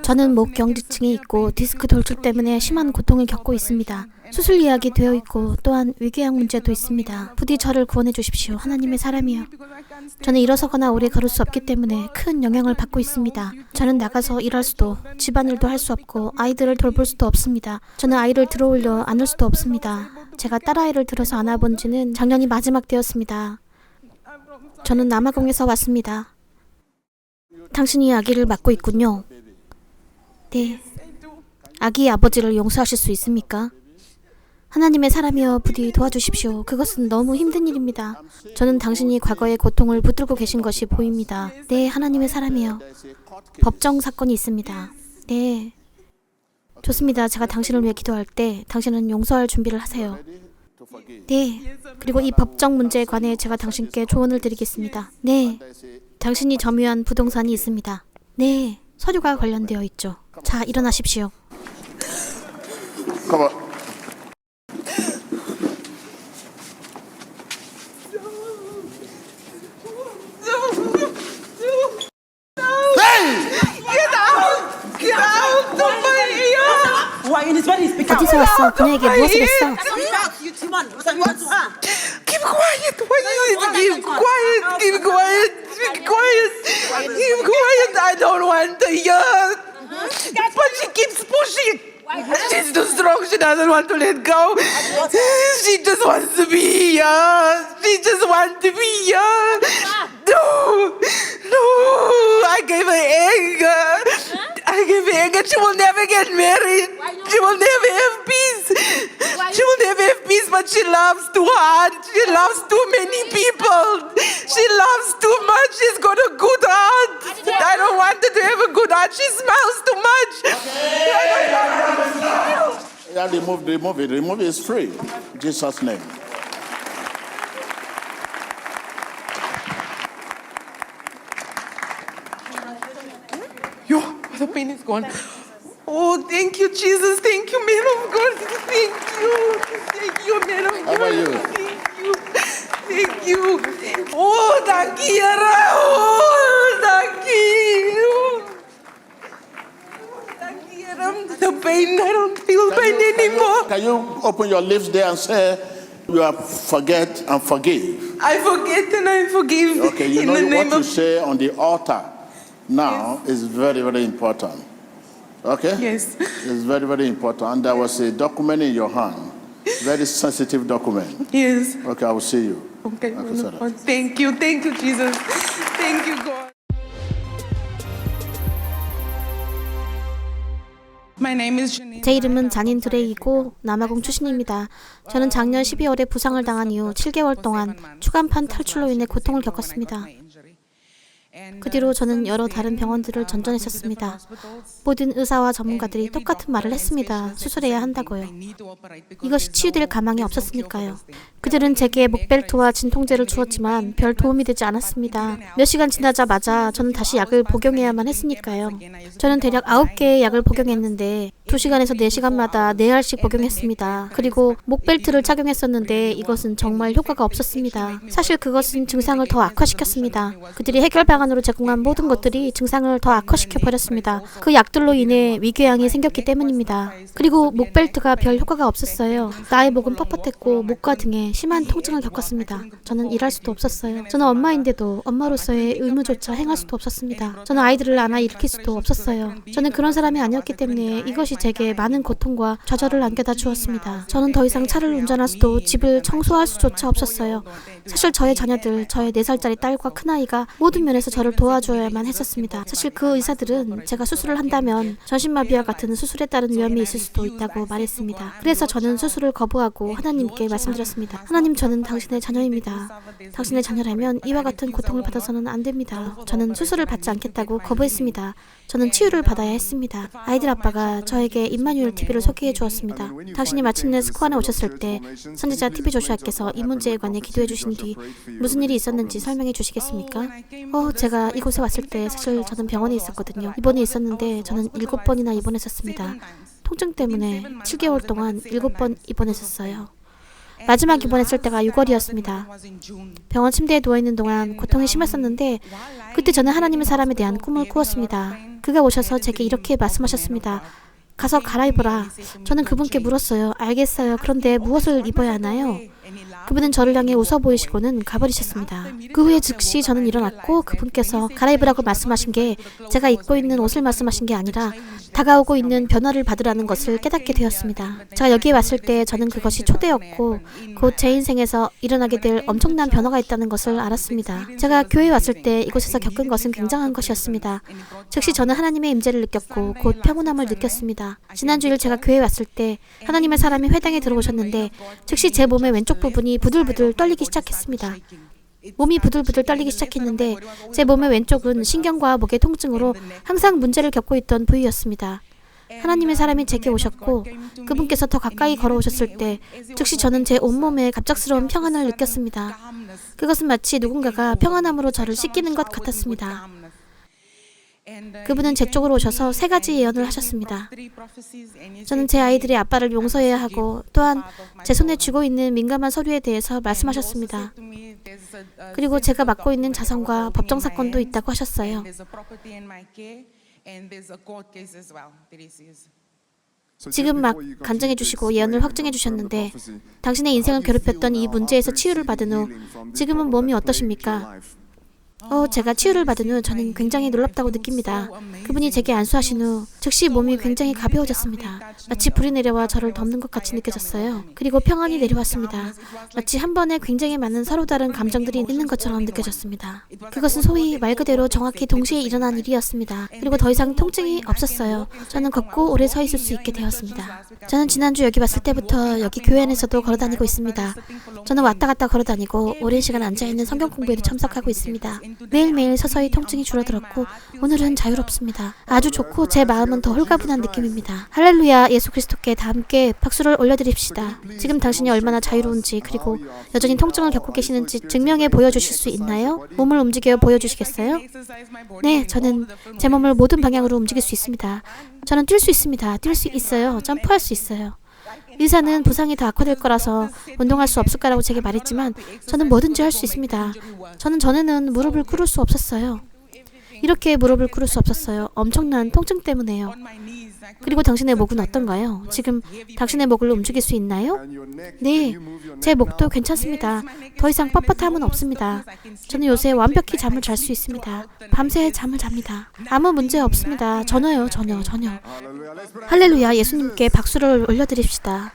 저는 목 경직증이 있고 디스크 돌출 때문에 심한 고통을 겪고 있습니다. 수술 예약이 되어 있고 또한 위궤양 문제도 있습니다. 부디 저를 구원해 주십시오. 하나님의 사람이여. 저는 일어서거나 오래 걸을 수 없기 때문에 큰 영향을 받고 있습니다. 저는 나가서 일할 수도 집안일도 할 수 없고 아이들을 돌볼 수도 없습니다. 저는 아이를 들어올려 안을 수도 없습니다. 제가 딸아이를 들어서 안아본 지는 작년이 마지막 때였습니다. 저는 남아공에서 왔습니다. 당신이 아기를 맡고 있군요. 네. 아기의 아버지를 용서하실 수 있습니까? 하나님의 사람이여 부디 도와주십시오. 그것은 너무 힘든 일입니다. 저는 당신이 과거의 고통을 붙들고 계신 것이 보입니다. 네, 하나님의 사람이여. 법정 사건이 있습니다. 네. 좋습니다. 제가 당신을 위해 기도할 때 당신은 용서할 준비를 하세요. 네. 그리고 이 법정 문제에 관해 제가 당신께 조언을 드리겠습니다. 네. 당신이 점유한 부동산이 있습니다. 네. 서류가 관련되어 있죠. 자, 일어나십시오. Come on. 어디서 왔어? 그녀에게 무엇을 했어? Keep quiet. Why you keep quiet? Keep quiet. Keep quiet. Keep quiet. I don't want to hear. But she keeps pushing. She's too strong. She doesn't want to let go. She just wants to be here. She just wants to be here. No. No. I gave her anger. I gave her anger. She will never get married. She will never have peace. She will never have peace, but she loves too hard. She loves too many people. She loves too much. She's got a good heart. I don't want her to have a good heart. She smiles too much. Yeah, remove it. Remove it. It's free. In Jesus' name. Yo, the pain is gone. Oh, thank you, Jesus. Thank you, man of God. Thank you. Thank you, man of God. How about you? Thank you. Oh, thank you. Oh, thank you. Thank you. The pain, I don't feel pain anymore. Can you open your lips there and say, you are forget and forgive? I forget and I forgive. Okay, you in know the name what you of say on the altar now is very, very important. Okay? Yes. It's very, very important. And there was a document in your hand, very sensitive document. Yes. Okay, I will see you. Okay. Sarah. Thank you. Thank you, Jesus. Thank you, God. My name is Janine. 제 이름은 자닌 드레이고 남아공 출신입니다. 저는 작년 12월에 부상을 당한 이후 7개월 동안 추간판 탈출로 인해 고통을 겪었습니다. 그 뒤로 저는 여러 다른 병원들을 전전했었습니다. 모든 의사와 전문가들이 똑같은 말을 했습니다. 수술해야 한다고요. 이것이 치유될 가망이 없었으니까요. 그들은 제게 목벨트와 진통제를 주었지만 별 도움이 되지 않았습니다. 몇 시간 지나자마자 저는 다시 약을 복용해야만 했으니까요. 저는 대략 9개의 약을 복용했는데 2시간에서 4시간마다 4알씩 복용했습니다. 그리고 목벨트를 착용했었는데 이것은 정말 효과가 없었습니다. 사실 그것은 증상을 더 악화시켰습니다. 그들이 해결 방안으로 제공한 모든 것들이 증상을 더 악화시켜버렸습니다. 그 약들로 인해 위궤양이 생겼기 때문입니다. 그리고 목벨트가 별 효과가 없었어요. 나의 목은 뻣뻣했고 목과 등에 심한 통증을 겪었습니다. 저는 일할 수도 없었어요. 저는 엄마인데도 엄마로서의 의무조차 행할 수도 없었습니다. 저는 아이들을 안아 일으킬 수도 없었어요. 저는 그런 사람이 아니었기 때문에 이것이 제게 많은 고통과 좌절을 안겨다 주었습니다. 저는 더 이상 차를 운전할 수도 집을 청소할 수조차 없었어요. 사실 저의 자녀들, 저의 4살짜리 딸과 큰아이가 모든 면에서 저를 도와줘야만 했었습니다. 사실 그 의사들은 제가 수술을 한다면 전신마비와 같은 수술에 따른 위험이 있을 수도 있다고 말했습니다. 그래서 저는 수술을 거부하고 하나님께 말씀드렸습니다. 하나님, 저는 당신의 자녀입니다. 당신의 자녀라면 이와 같은 고통을 받아서는 안 됩니다. 저는 수술을 받지 않겠다고 거부했습니다. 저는 치유를 받아야 했습니다. 아이들 아빠가 저에게 임마누엘 TV를 소개해 주었습니다. 당신이 마침내 스코안에 오셨을 때 선지자 TV 조슈아께서 이 문제에 관해 기도해 주신 뒤 무슨 일이 있었는지 설명해 주시겠습니까? 제가 이곳에 왔을 때 사실 저는 병원에 있었거든요. 입원이 있었는데 저는 7번이나 입원했었습니다. 통증 때문에 7개월 동안 7번 입원했었어요. 마지막 입원했을 때가 6월이었습니다. 병원 침대에 누워있는 동안 고통이 심했었는데 그때 저는 하나님의 사람에 대한 꿈을 꾸었습니다. 그가 오셔서 제게 이렇게 말씀하셨습니다. 가서 갈아입어라. 저는 그분께 물었어요. 알겠어요. 그런데 무엇을 입어야 하나요? 그분은 저를 향해 웃어 보이시고는 가버리셨습니다. 그 후에 즉시 저는 일어났고 그분께서 갈아입으라고 말씀하신 게 제가 입고 있는 옷을 말씀하신 게 아니라 다가오고 있는 변화를 받으라는 것을 깨닫게 되었습니다. 제가 여기에 왔을 때 저는 그것이 초대였고 곧 제 인생에서 일어나게 될 엄청난 변화가 있다는 것을 알았습니다. 제가 교회에 왔을 때 이곳에서 겪은 것은 굉장한 것이었습니다. 즉시 저는 하나님의 임재를 느꼈고 곧 평온함을 느꼈습니다. 지난 주일 제가 교회에 왔을 때 하나님의 사람이 회당에 들어오셨는데 즉시 제 몸의 왼쪽 부분이 부들부들 떨리기 시작했습니다. 몸이 부들부들 떨리기 시작했는데 제 몸의 왼쪽은 신경과 목의 통증으로 항상 문제를 겪고 있던 부위였습니다. 하나님의 사람이 제게 오셨고 그분께서 더 가까이 걸어오셨을 때 즉시 저는 제 온몸에 갑작스러운 평안을 느꼈습니다. 그것은 마치 누군가가 평안함으로 저를 씻기는 것 같았습니다. 그분은 제 쪽으로 오셔서 3가지 예언을 하셨습니다. 저는 제 아이들의 아빠를 용서해야 하고 또한 제 손에 쥐고 있는 민감한 서류에 대해서 말씀하셨습니다. 그리고 제가 맡고 있는 자산과 법정 사건도 있다고 하셨어요. 지금 막 간증해 주시고 예언을 확증해 주셨는데 당신의 인생을 괴롭혔던 이 문제에서 치유를 받은 후 지금은 몸이 어떠십니까? 제가 치유를 받은 후 저는 굉장히 놀랍다고 느낍니다. 그분이 제게 안수하신 후 즉시 몸이 굉장히 가벼워졌습니다. 마치 불이 내려와 저를 덮는 것 같이 느껴졌어요. 그리고 평안이 내려왔습니다. 마치 한 번에 굉장히 많은 서로 다른 감정들이 있는 것처럼 느껴졌습니다. 그것은 소위 말 그대로 정확히 동시에 일어난 일이었습니다. 그리고 더 이상 통증이 없었어요. 저는 걷고 오래 서 있을 수 있게 되었습니다. 저는 지난주 여기 왔을 때부터 여기 교회 안에서도 걸어다니고 있습니다. 저는 왔다 갔다 걸어다니고 오랜 시간 앉아있는 성경 공부에도 참석하고 있습니다. 매일매일 서서히 통증이 줄어들었고 오늘은 자유롭습니다. 아주 좋고 제 마음은 더 홀가분한 느낌입니다. 할렐루야. 예수 그리스도께 다 함께 박수를 올려드립시다. 지금 당신이 얼마나 자유로운지 그리고 여전히 통증을 겪고 계시는지 증명해 보여주실 수 있나요? 몸을 움직여 보여주시겠어요? 네, 저는 제 몸을 모든 방향으로 움직일 수 있습니다. 저는 뛸 수 있습니다. 뛸 수 있어요. 점프할 수 있어요. 의사는 부상이 더 악화될 거라서 운동할 수 없을 거라고 제게 말했지만 저는 뭐든지 할 수 있습니다. 저는 전에는 무릎을 꿇을 수 없었어요. 이렇게 무릎을 꿇을 수 없었어요. 엄청난 통증 때문에요. 그리고 당신의 목은 어떤가요? 지금 당신의 목을 움직일 수 있나요? 네, 제 목도 괜찮습니다. 더 이상 뻣뻣함은 없습니다. 저는 요새 완벽히 잠을 잘 수 있습니다. 밤새 잠을 잡니다. 아무 문제 없습니다. 전혀. 할렐루야. 예수님께 박수를 올려드립시다.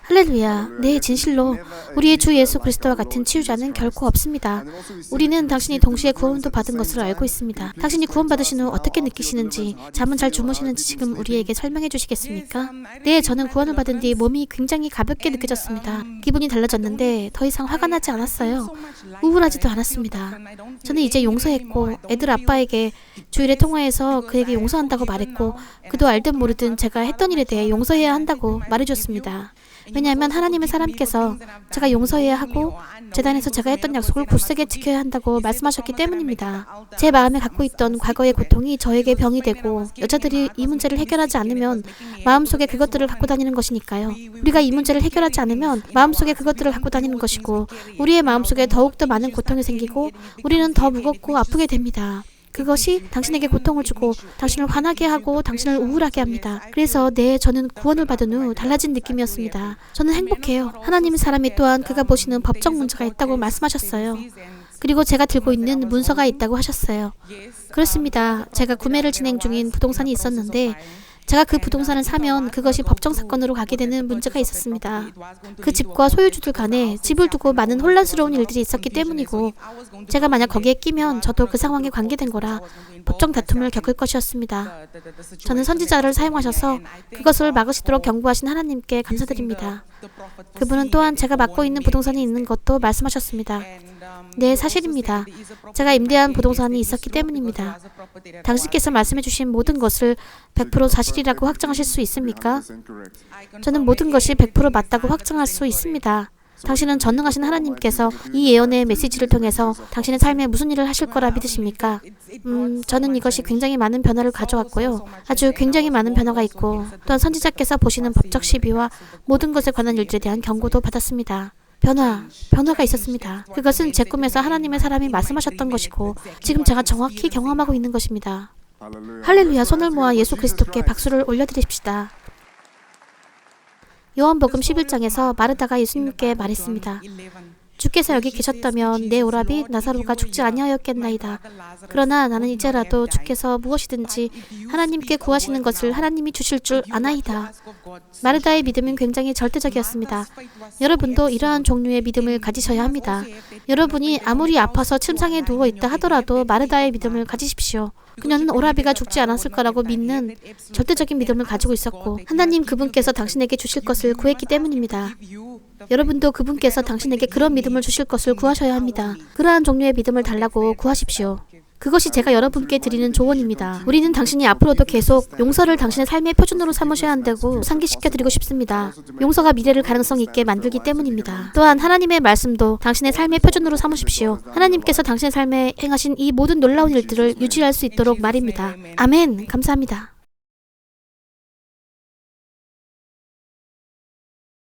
할렐루야. 네, 진실로 우리의 주 예수 그리스도와 같은 치유자는 결코 없습니다. 우리는 당신이 동시에 구원도 받은 것으로 알고 있습니다. 당신이 구원받으신 후 어떻게 느끼시는지, 잠은 잘 주무시는지 지금 우리에게 설명해 주시겠습니까? 네, 저는 구원을 받은 뒤 몸이 굉장히 가볍게 느껴졌습니다. 기분이 달라졌는데 더 이상 화가 나지 않았어요. 우울하지도 않았습니다. 저는 이제 용서했고 애들 아빠에게 주일에 통화해서 그에게 용서한다고 말했고 그도 알든 모르든 제가 했던 일에 대해 용서해야 한다고 말해줬습니다. 왜냐하면 하나님의 사람께서 제가 용서해야 하고 제단에서 제가 했던 약속을 굳세게 지켜야 한다고 말씀하셨기 때문입니다. 제 마음에 갖고 있던 과거의 고통이 저에게 병이 되고 여자들이 이 문제를 해결하지 않으면 마음속에 그것들을 갖고 다니는 것이니까요. 우리가 이 문제를 해결하지 않으면 마음속에 그것들을 갖고 다니는 것이고 우리의 마음속에 더욱더 많은 고통이 생기고 우리는 더 무겁고 아프게 됩니다. 그것이 당신에게 고통을 주고 당신을 화나게 하고 당신을 우울하게 합니다. 그래서 저는 구원을 받은 후 달라진 느낌이었습니다. 저는 행복해요. 하나님의 사람이 또한 그가 보시는 법적 문제가 있다고 말씀하셨어요. 그리고 제가 들고 있는 문서가 있다고 하셨어요. 그렇습니다. 제가 구매를 진행 중인 부동산이 있었는데 제가 그 부동산을 사면 그것이 법정 사건으로 가게 되는 문제가 있었습니다. 그 집과 소유주들 간에 집을 두고 많은 혼란스러운 일들이 있었기 때문이고 제가 만약 거기에 끼면 저도 그 상황에 관계된 거라 법정 다툼을 겪을 것이었습니다. 저는 선지자를 사용하셔서 그것을 막으시도록 경고하신 하나님께 감사드립니다. 그분은 또한 제가 맡고 있는 부동산이 있는 것도 말씀하셨습니다. 네, 사실입니다. 제가 임대한 부동산이 있었기 때문입니다. 당신께서 말씀해 주신 모든 것을 100% 사실이라고 확정하실 수 있습니까? 저는 모든 것이 100% 맞다고 확정할 수 있습니다. 당신은 전능하신 하나님께서 이 예언의 메시지를 통해서 당신의 삶에 무슨 일을 하실 거라 믿으십니까? 저는 이것이 굉장히 많은 변화를 가져왔고요. 아주 굉장히 많은 변화가 있고 또한 선지자께서 보시는 법적 시비와 모든 것에 관한 일들에 대한 경고도 받았습니다. 변화가 있었습니다. 그것은 제 꿈에서 하나님의 사람이 말씀하셨던 것이고 지금 제가 정확히 경험하고 있는 것입니다. 할렐루야. 손을 모아 예수 그리스도께 박수를 올려드립시다. 요한복음 11장에서 마르다가 예수님께 말했습니다. 주께서 여기 계셨다면 내 오라비 나사로가 죽지 아니하였겠나이다. 그러나 나는 이제라도 주께서 무엇이든지 하나님께 구하시는 것을 하나님이 주실 줄 아나이다. 마르다의 믿음은 굉장히 절대적이었습니다. 여러분도 이러한 종류의 믿음을 가지셔야 합니다. 여러분이 아무리 아파서 침상에 누워있다 하더라도 마르다의 믿음을 가지십시오. 그녀는 오라비가 죽지 않았을 거라고 믿는 절대적인 믿음을 가지고 있었고 하나님 그분께서 당신에게 주실 것을 구했기 때문입니다. 여러분도 그분께서 당신에게 그런 믿음을 주실 것을 구하셔야 합니다. 그러한 종류의 믿음을 달라고 구하십시오. 그것이 제가 여러분께 드리는 조언입니다. 우리는 당신이 앞으로도 계속 용서를 당신의 삶의 표준으로 삼으셔야 한다고 상기시켜드리고 싶습니다. 용서가 미래를 가능성 있게 만들기 때문입니다. 또한 하나님의 말씀도 당신의 삶의 표준으로 삼으십시오. 하나님께서 당신의 삶에 행하신 이 모든 놀라운 일들을 유지할 수 있도록 말입니다. 아멘. 감사합니다.